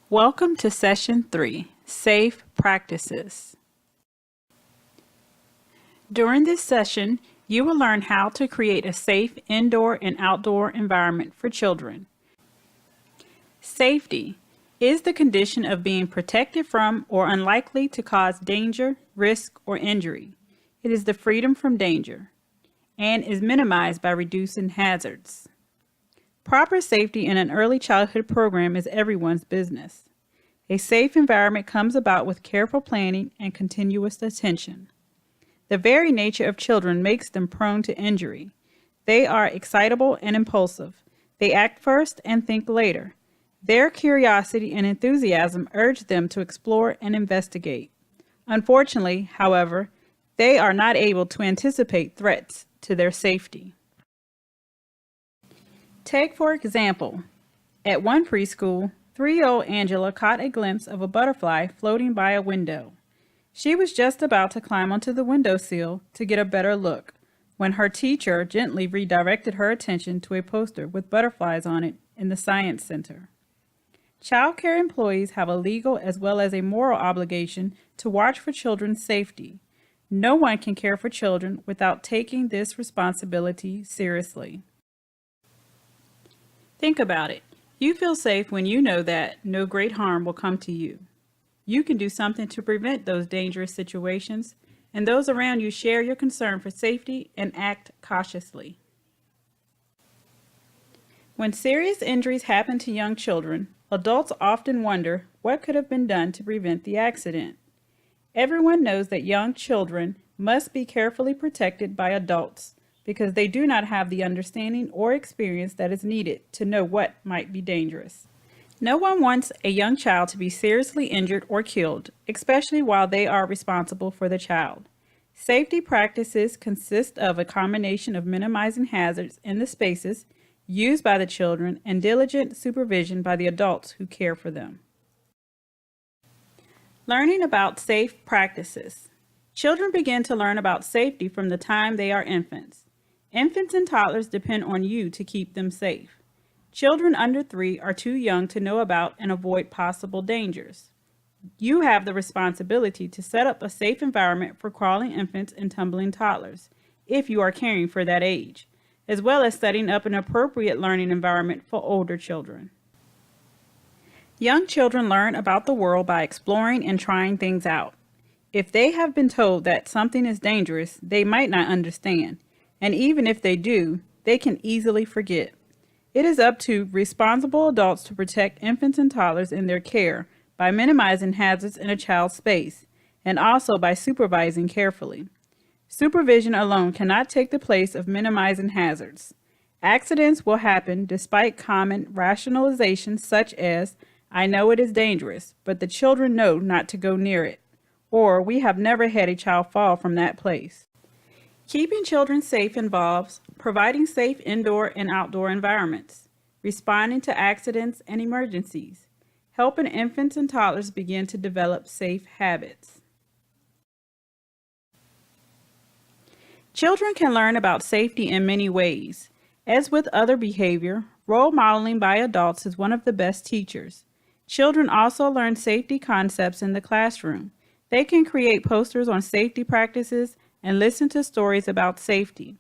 Welcome to Session 3, Safe Practices. During this session, you will learn how to create a safe indoor and outdoor environment for children. Safety is the condition of being protected from or unlikely to cause danger, risk, or injury. It is the freedom from danger and is minimized by reducing hazards. Proper safety in an early childhood program is everyone's business. A safe environment comes about with careful planning and continuous attention. The very nature of children makes them prone to injury. They are excitable and impulsive. They act first and think later. Their curiosity and enthusiasm urge them to explore and investigate. Unfortunately, however, they are not able to anticipate threats to their safety. Take, for example, at one preschool, 3-year-old Angela caught a glimpse of a butterfly floating by a window. She was just about to climb onto the windowsill to get a better look when her teacher gently redirected her attention to a poster with butterflies on it in the Science Center. Child care employees have a legal as well as a moral obligation to watch for children's safety. No one can care for children without taking this responsibility seriously. Think about it. You feel safe when you know that no great harm will come to you. You can do something to prevent those dangerous situations, and those around you share your concern for safety and act cautiously. When serious injuries happen to young children, adults often wonder what could have been done to prevent the accident. Everyone knows that young children must be carefully protected by adults, because they do not have the understanding or experience that is needed to know what might be dangerous. No one wants a young child to be seriously injured or killed, especially while they are responsible for the child. Safety practices consist of a combination of minimizing hazards in the spaces used by the children and diligent supervision by the adults who care for them. Learning about safe practices. Children begin to learn about safety from the time they are infants. Infants and toddlers depend on you to keep them safe. Children under 3 are too young to know about and avoid possible dangers. You have the responsibility to set up a safe environment for crawling infants and tumbling toddlers, if you are caring for that age, as well as setting up an appropriate learning environment for older children. Young children learn about the world by exploring and trying things out. If they have been told that something is dangerous, they might not understand. And even if they do, they can easily forget. It is up to responsible adults to protect infants and toddlers in their care by minimizing hazards in a child's space and also by supervising carefully. Supervision alone cannot take the place of minimizing hazards. Accidents will happen despite common rationalizations such as, "I know it is dangerous, but the children know not to go near it," or "We have never had a child fall from that place." Keeping children safe involves providing safe indoor and outdoor environments, responding to accidents and emergencies, helping infants and toddlers begin to develop safe habits. Children can learn about safety in many ways. As with other behavior, role modeling by adults is one of the best teachers. Children also learn safety concepts in the classroom. They can create posters on safety practices and listen to stories about safety.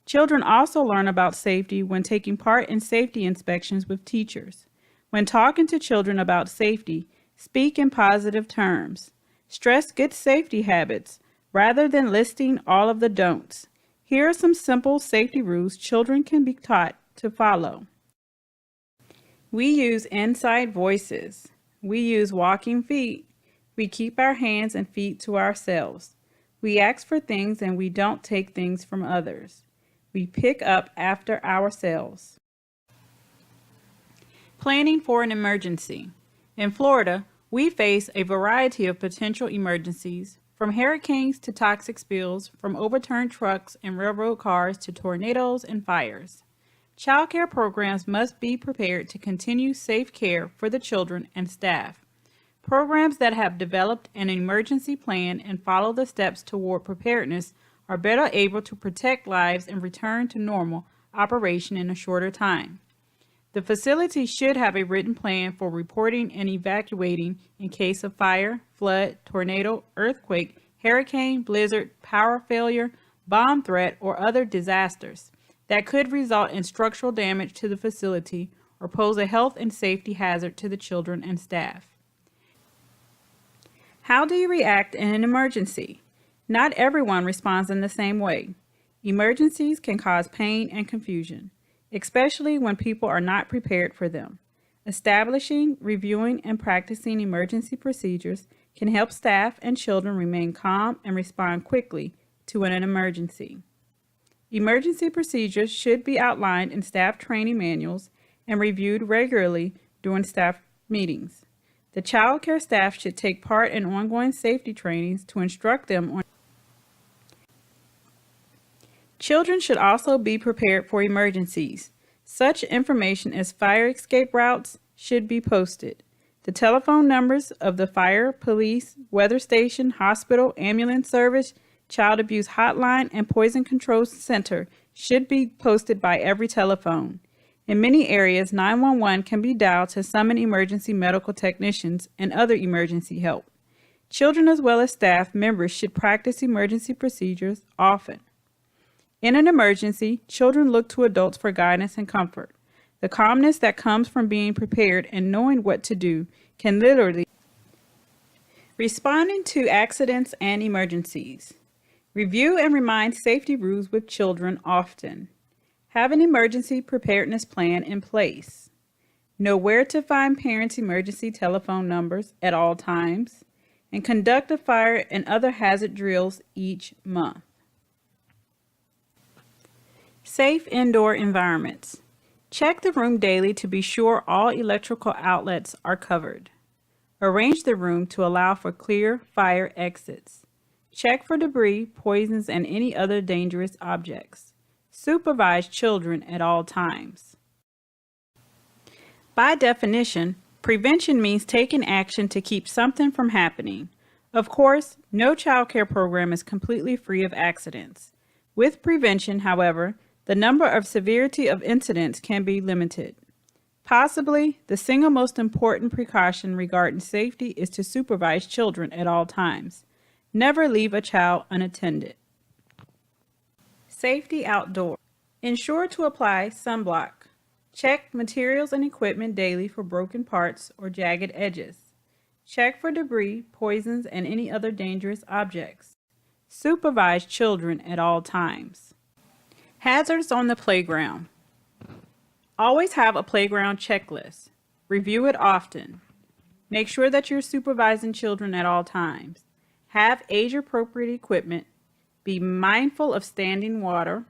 Children also learn about safety when taking part in safety inspections with teachers. When talking to children about safety, speak in positive terms. Stress good safety habits rather than listing all of the don'ts. Here are some simple safety rules children can be taught to follow. We use inside voices. We use walking feet. We keep our hands and feet to ourselves. We ask for things and we don't take things from others. We pick up after ourselves. Planning for an emergency. In Florida, we face a variety of potential emergencies, from hurricanes to toxic spills, from overturned trucks and railroad cars to tornadoes and fires. Child care programs must be prepared to continue safe care for the children and staff. Programs that have developed an emergency plan and follow the steps toward preparedness are better able to protect lives and return to normal operation in a shorter time. The facility should have a written plan for reporting and evacuating in case of fire, flood, tornado, earthquake, hurricane, blizzard, power failure, bomb threat, or other disasters that could result in structural damage to the facility or pose a health and safety hazard to the children and staff. How do you react in an emergency? Not everyone responds in the same way. Emergencies can cause pain and confusion, especially when people are not prepared for them. Establishing, reviewing, and practicing emergency procedures can help staff and children remain calm and respond quickly to an emergency. Emergency procedures should be outlined in staff training manuals and reviewed regularly during staff meetings. The child care staff should take part in ongoing safety trainings to instruct them on. Children should also be prepared for emergencies. Such information as fire escape routes should be posted. The telephone numbers of the fire, police, weather station, hospital, ambulance service, child abuse hotline, and poison control center should be posted by every telephone. In many areas, 911 can be dialed to summon emergency medical technicians and other emergency help. Children as well as staff members should practice emergency procedures often. In an emergency, children look to adults for guidance and comfort. The calmness that comes from being prepared and knowing what to do can literally. Responding to accidents and emergencies. Review and remind safety rules with children often. Have an emergency preparedness plan in place. Know where to find parents' emergency telephone numbers at all times, and conduct a fire and other hazard drills each month. Safe indoor environments. Check the room daily to be sure all electrical outlets are covered. Arrange the room to allow for clear fire exits. Check for debris, poisons, and any other dangerous objects. Supervise children at all times. By definition, prevention means taking action to keep something from happening. Of course, no child care program is completely free of accidents. With prevention, however, the number of severity of incidents can be limited. Possibly, the single most important precaution regarding safety is to supervise children at all times. Never leave a child unattended. Safety outdoors. Ensure to apply sunblock. Check materials and equipment daily for broken parts or jagged edges. Check for debris, poisons, and any other dangerous objects. Supervise children at all times. Hazards on the playground. Always have a playground checklist. Review it often. Make sure that you're supervising children at all times. Have age-appropriate equipment. Be mindful of standing water.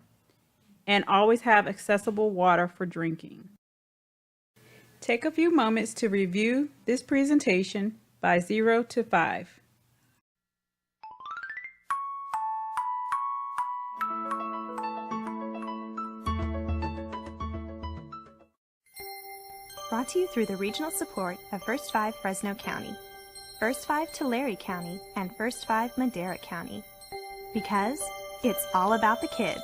And always have accessible water for drinking. Take a few moments to review this presentation by 0 to 5. Brought to you through the regional support of First 5 Fresno County, First 5 Tulare County, and First 5 Madera County. Because it's all about the kids.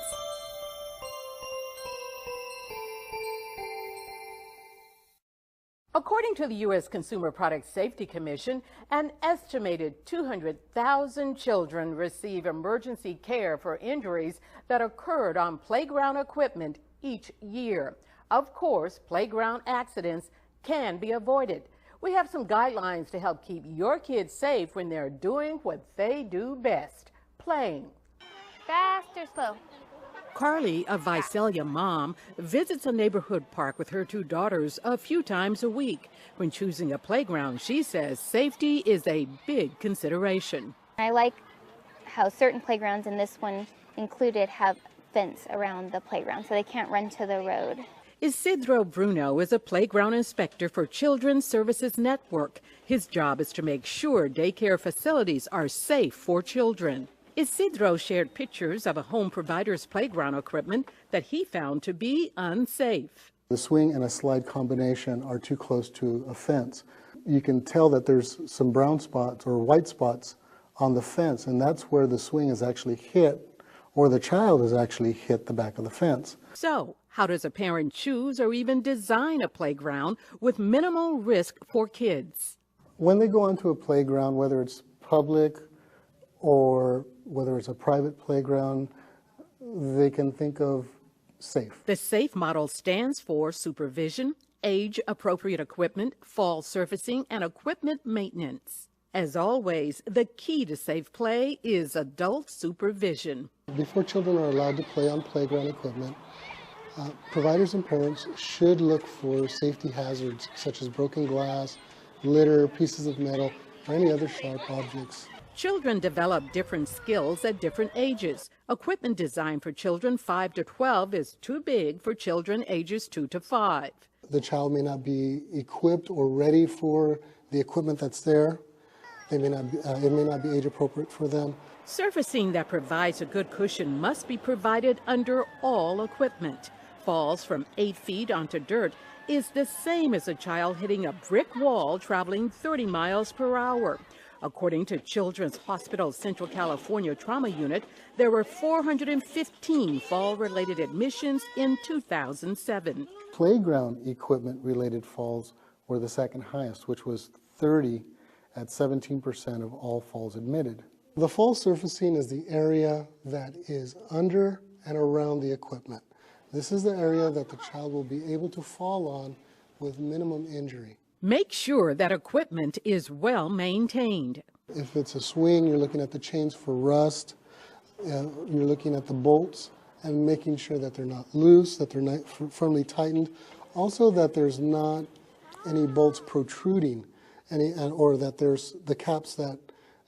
According to the U.S. Consumer Product Safety Commission, an estimated 200,000 children receive emergency care for injuries that occurred on playground equipment each year. Of course, playground accidents can be avoided. We have some guidelines to help keep your kids safe when they're doing what they do best, playing. Fast or slow? Carly, a Visalia mom, visits a neighborhood park with her two daughters a few times a week. When choosing a playground, she says safety is a big consideration. I like how certain playgrounds, and this one included, have fence around the playground so they can't run to the road. Isidro Bruno is a playground inspector for Children's Services Network. His job is to make sure daycare facilities are safe for children. Isidro shared pictures of a home provider's playground equipment that he found to be unsafe. The swing and a slide combination are too close to a fence. You can tell that there's some brown spots or white spots on the fence, and that's where the swing is actually hit, or the child has actually hit the back of the fence. So, How does a parent choose or even design a playground with minimal risk for kids? When they go onto a playground, whether it's public or whether it's a private playground, they can think of SAFE. The SAFE model stands for supervision, age-appropriate equipment, fall surfacing, and equipment maintenance. As always, the key to safe play is adult supervision. Before children are allowed to play on playground equipment, providers and parents should look for safety hazards such as broken glass, litter, pieces of metal, or any other sharp objects. Children develop different skills at different ages. Equipment designed for children 5 to 12 is too big for children ages 2 to 5. The child may not be equipped or ready for the equipment that's there. It may not be age appropriate for them. Surfacing that provides a good cushion must be provided under all equipment. Falls from 8 feet onto dirt is the same as a child hitting a brick wall traveling 30 miles per hour. According to Children's Hospital Central California Trauma Unit, there were 415 fall-related admissions in 2007. Playground equipment-related falls were the second highest, which was 30 at 17% of all falls admitted. The fall surfacing is the area that is under and around the equipment. This is the area that the child will be able to fall on with minimum injury. Make sure that equipment is well maintained. If it's a swing, you're looking at the chains for rust, you're looking at the bolts and making sure that they're not loose, that they're not firmly tightened. Also that there's not any bolts protruding, or that there's the caps that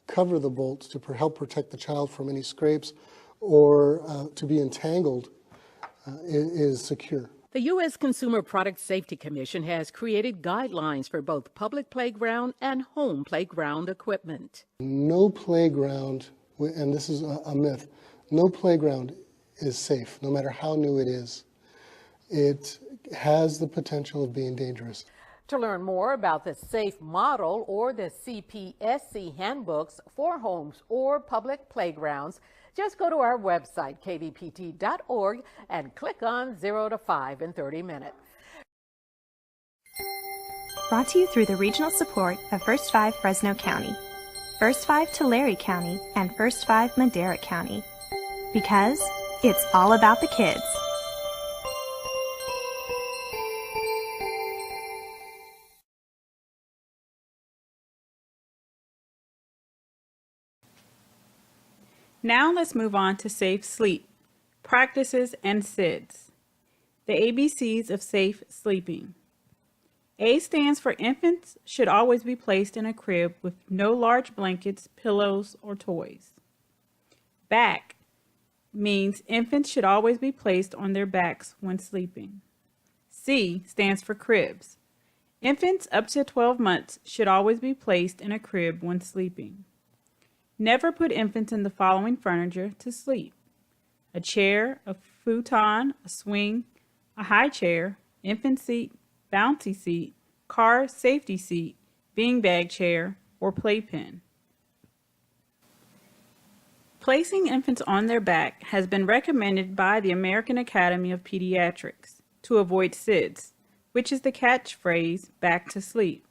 cover the bolts to help protect the child from any scrapes or to be entangled is secure. The U.S. Consumer Product Safety Commission has created guidelines for both public playground and home playground equipment. No playground, and this is a myth, no playground is safe, no matter how new it is. It has the potential of being dangerous. To learn more about the SAFE model or the CPSC handbooks for homes or public playgrounds, just go to our website, kvpt.org, and click on 0 to 5 in 30 minutes. Brought to you through the regional support of First 5 Fresno County, First 5 Tulare County, and First 5 Madera County. Because it's all about the kids. Now let's move on to safe sleep, practices, and SIDS. The ABCs of safe sleeping. A stands for infants should always be placed in a crib with no large blankets, pillows, or toys. Back means infants should always be placed on their backs when sleeping. C stands for cribs. Infants up to 12 months should always be placed in a crib when sleeping. Never put infants in the following furniture to sleep: a chair, a futon, a swing, a high chair, infant seat, bouncy seat, car safety seat, beanbag chair, or playpen. Placing infants on their back has been recommended by the American Academy of Pediatrics to avoid SIDS, which is the catchphrase back to sleep.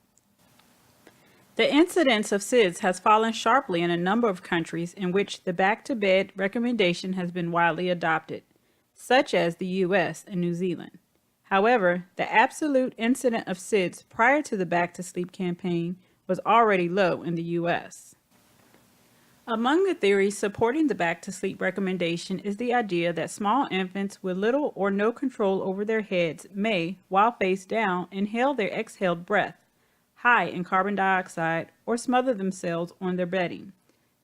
The incidence of SIDS has fallen sharply in a number of countries in which the back-to-bed recommendation has been widely adopted, such as the U.S. and New Zealand. However, the absolute incidence of SIDS prior to the back-to-sleep campaign was already low in the U.S. Among the theories supporting the back-to-sleep recommendation is the idea that small infants with little or no control over their heads may, while face down, inhale their exhaled breath, high in carbon dioxide, or smother themselves on their bedding.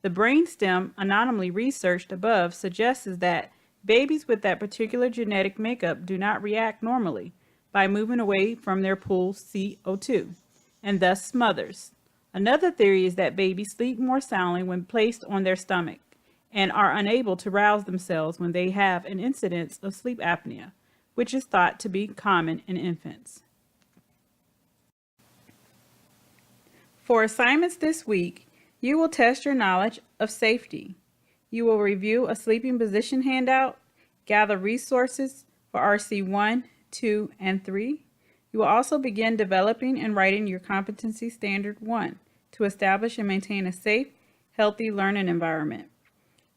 The brainstem anonymously researched above suggests that babies with that particular genetic makeup do not react normally by moving away from their pooled CO2, and thus smothers. Another theory is that babies sleep more soundly when placed on their stomach and are unable to rouse themselves when they have an incidence of sleep apnea, which is thought to be common in infants. For assignments this week, you will test your knowledge of safety. You will review a sleeping position handout, gather resources for RC 1, 2, and 3. You will also begin developing and writing your Competency Standard 1 to establish and maintain a safe, healthy learning environment.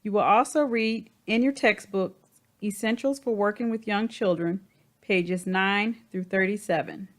You will also read in your textbooks Essentials for Working with Young Children, pages 9 through 37.